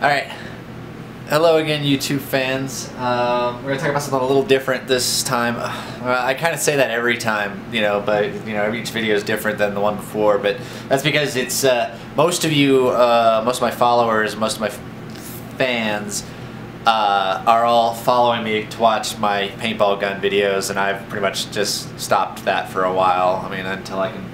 Alright, hello again YouTube fans. We're going to talk about something a little different this time. I kind of say that every time, but each video is different than the one before, but that's because it's most of you, most of my followers, most of my fans are all following me to watch my paintball gun videos, and I've pretty much just stopped that for a while. I mean, until I can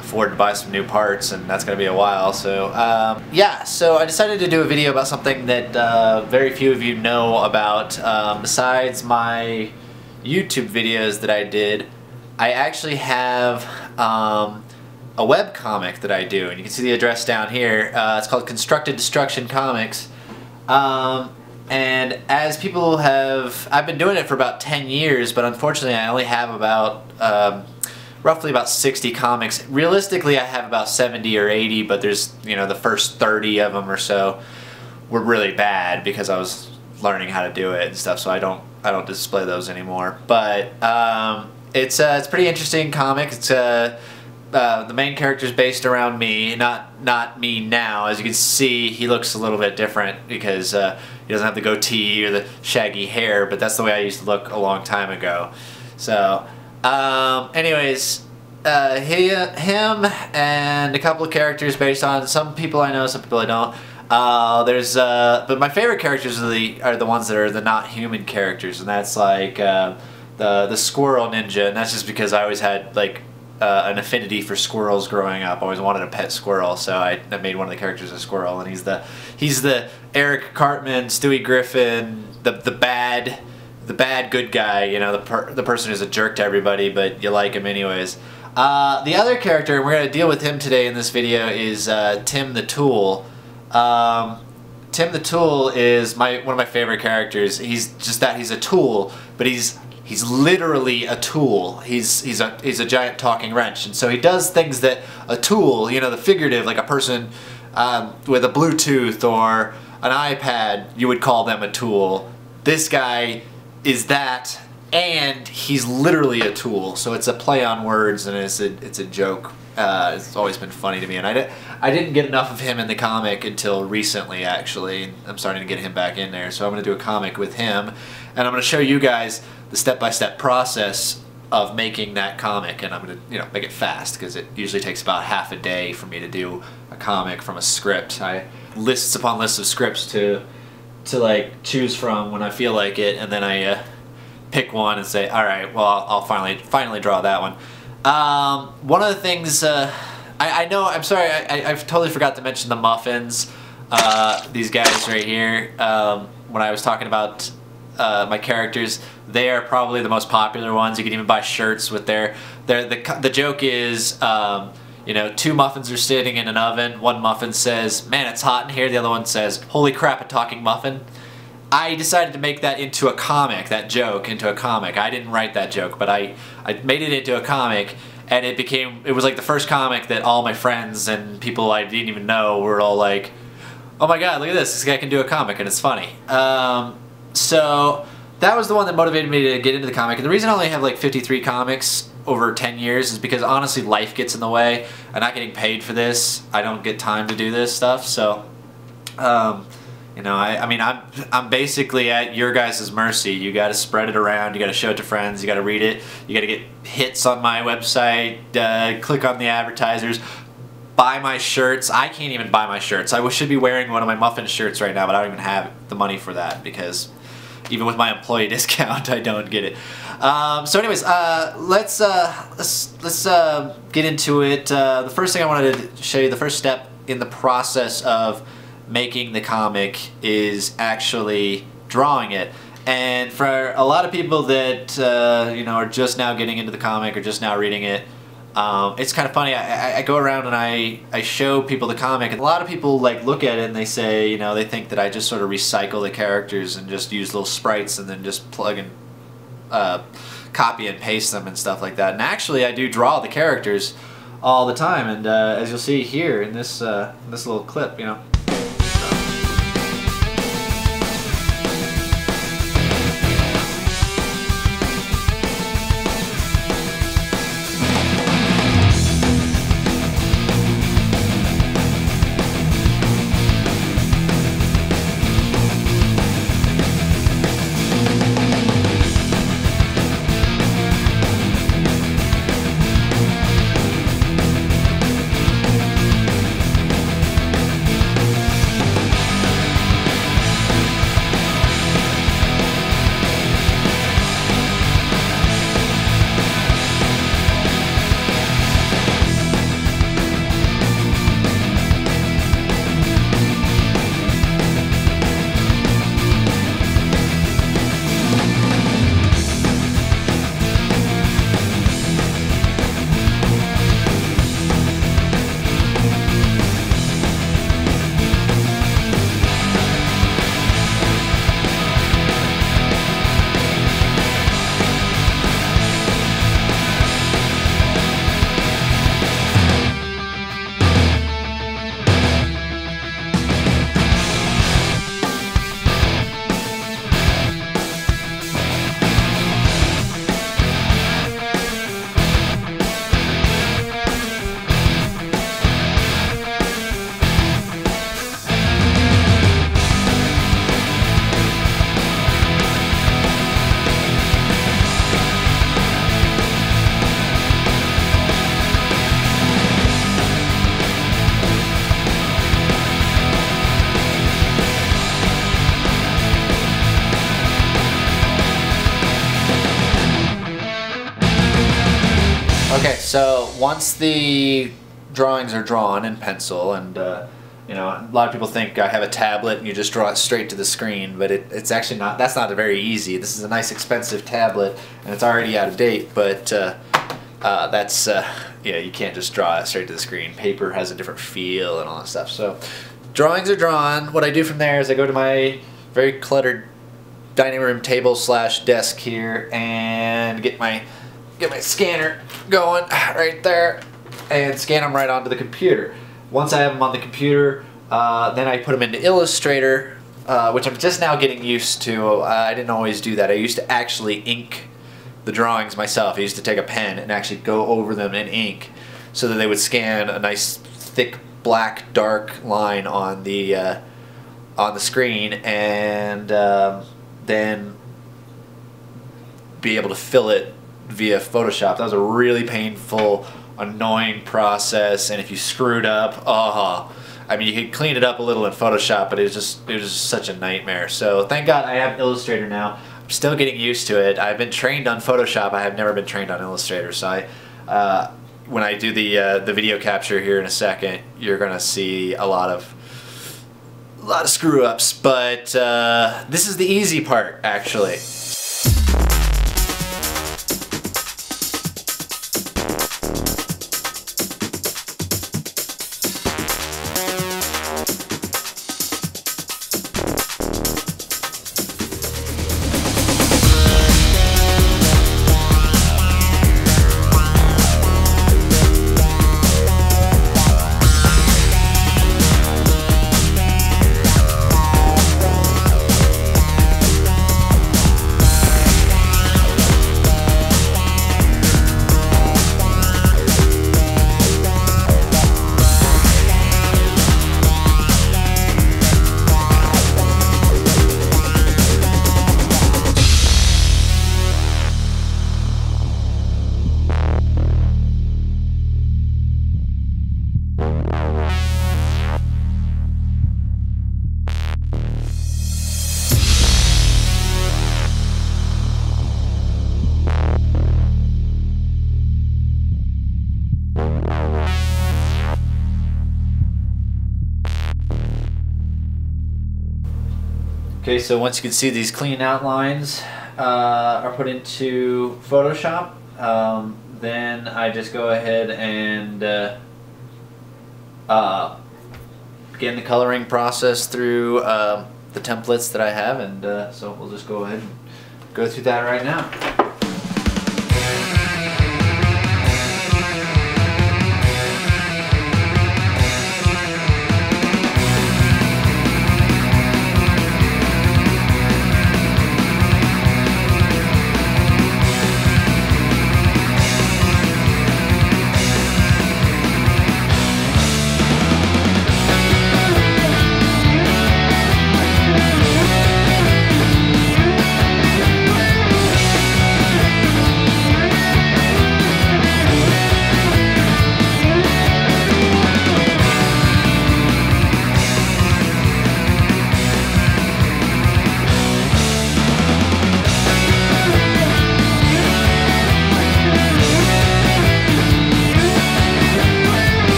afford to buy some new parts, and that's going to be a while. So yeah, so I decided to do a video about something that very few of you know about. Besides my YouTube videos that I did, I actually have a web comic that I do, and you can see the address down here. It's called Constructed Destruction Comics. And as people have, I've been doing it for about 10 years, but unfortunately I only have about roughly about 60 comics. Realistically, I have about 70 or 80, but there's, the first 30 of them or so were really bad because I was learning how to do it and stuff, so I don't display those anymore. But it's pretty interesting comic. It's the main character is based around me, not me now. As you can see, he looks a little bit different because he doesn't have the goatee or the shaggy hair, but that's the way I used to look a long time ago. So anyways, him and a couple of characters based on some people I know, some people I don't. But my favorite characters are the ones that are the not human characters, and that's like the squirrel ninja, and that's just because I always had like an affinity for squirrels growing up. I always wanted a pet squirrel, so I made one of the characters a squirrel, and he's the Eric Cartman, Stewie Griffin, the bad good guy, the person who's a jerk to everybody, but you like him anyways. The other character, and we're going to deal with him today in this video, is Tim the Tool. Tim the Tool is one of my favorite characters. He's a tool, but he's literally a tool. He's a giant talking wrench, and so he does things that a tool, the figurative, like a person with a Bluetooth or an iPad, you would call them a tool. This guy is that, and he's literally a tool. So it's a play on words, and it's a joke. It's always been funny to me, and I didn't get enough of him in the comic until recently, actually. I'm starting to get him back in there, so I'm going to do a comic with him, and I'm going to show you guys the step-by-step process of making that comic, and I'm going to make it fast because it usually takes about half a day for me to do a comic from a script. I lists upon lists of scripts to like choose from when I feel like it, and then I pick one and say, all right, well, I'll finally draw that one. One of the things I know, I'm sorry, I've totally forgot to mention the muffins. These guys right here, when I was talking about my characters, they are probably the most popular ones. You can even buy shirts with the joke is, two muffins are sitting in an oven. One muffin says, "Man, it's hot in here." The other one says, "Holy crap, a talking muffin." I decided to make that into a comic, that joke into a comic. I didn't write that joke, but I made it into a comic, and it was like the first comic that all my friends and people I didn't even know were all like, "Oh my god, look at this guy can do a comic, and it's funny." So that was the one that motivated me to get into the comic. And the reason I only have like 53 comics over 10 years is because honestly life gets in the way. I'm not getting paid for this. I don't get time to do this stuff. So, I mean, I'm basically at your guys' mercy. You got to spread it around. You got to show it to friends. You got to read it. You got to get hits on my website. Click on the advertisers. Buy my shirts. I can't even buy my shirts. I should be wearing one of my Muffin Shirts right now, but I don't even have the money for that because even with my employee discount, I don't get it. So anyways, let's get into it. The first thing I wanted to show you, the first step in the process of making the comic is actually drawing it. And for a lot of people that are just now getting into the comic or just now reading it, it's kind of funny. I go around and I show people the comic, and a lot of people like look at it and they say, they think that I just sort of recycle the characters and just use little sprites and then just plug and copy and paste them and stuff like that. And actually, I do draw the characters all the time, and as you'll see here in this little clip, Okay, so once the drawings are drawn in pencil, and you know, a lot of people think I have a tablet and you just draw it straight to the screen, but it's actually not. That's not very easy. This is a nice expensive tablet, and it's already out of date. But yeah, you can't just draw it straight to the screen. Paper has a different feel and all that stuff. So drawings are drawn. What I do from there is I go to my very cluttered dining room table / desk here and get my scanner going right there and scan them right onto the computer. Once I have them on the computer, then I put them into Illustrator, which I'm just now getting used to. I didn't always do that. I used to actually ink the drawings myself. I used to take a pen and actually go over them in ink so that they would scan a nice thick black dark line on the screen, and then be able to fill it via Photoshop. That was a really painful, annoying process, and if you screwed up, I mean, you could clean it up a little in Photoshop, but it was just such a nightmare. So thank God I have Illustrator now. I'm still getting used to it. I've been trained on Photoshop. I have never been trained on Illustrator. So when I do the video capture here in a second, you're gonna see a lot of screw ups. But this is the easy part, actually. Okay, so once you can see these clean outlines are put into Photoshop, then I just go ahead and begin the coloring process through the templates that I have, and so we'll just go ahead and go through that right now.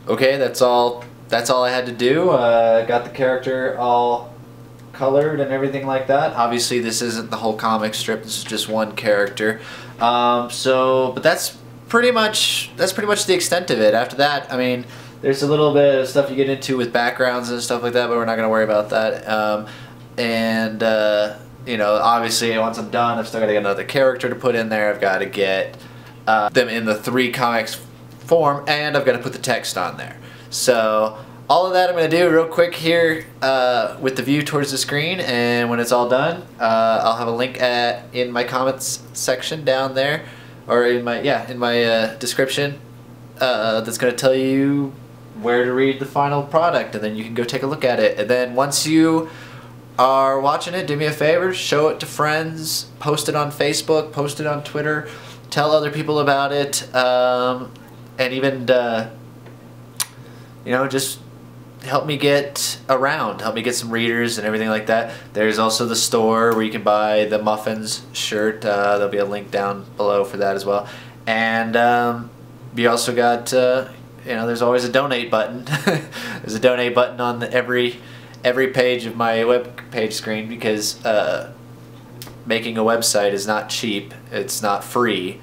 Okay, that's all I had to do. Got the character all colored and everything like that. Obviously this isn't the whole comic strip, this is just one character. But that's pretty much the extent of it. After that, I mean, there's a little bit of stuff you get into with backgrounds and stuff like that, but we're not going to worry about that. You know, obviously once I'm done, I've still got to get another character to put in there. I've got to get them in the 3 comics form, and I've got to put the text on there. So all of that I'm going to do real quick here with the view towards the screen, and when it's all done, I'll have a link in my comments section down there, or in my description, that's going to tell you where to read the final product, and then you can go take a look at it. And then once you are watching it, do me a favor, show it to friends, post it on Facebook, post it on Twitter, tell other people about it, and even you know, just help me get around, help me get some readers and everything like that. There's also the store where you can buy the Muffins shirt. There'll be a link down below for that as well. And we also got you know, there's always a donate button. There's a donate button on every page of my web page screen, because making a website is not cheap. It's not free.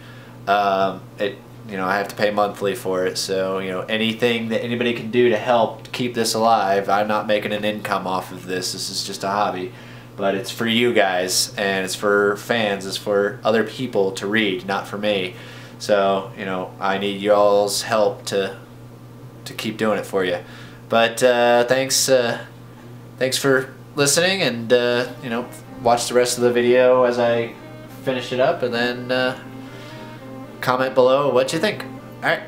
You know, I have to pay monthly for it. So, you know, anything that anybody can do to help keep this alive. I'm not making an income off of this. This is just a hobby. But it's for you guys, and it's for fans. It's for other people to read, not for me. So, you know, I need y'all's help to keep doing it for you. But thanks for listening, and you know, watch the rest of the video as I finish it up, and then comment below what you think. Alright.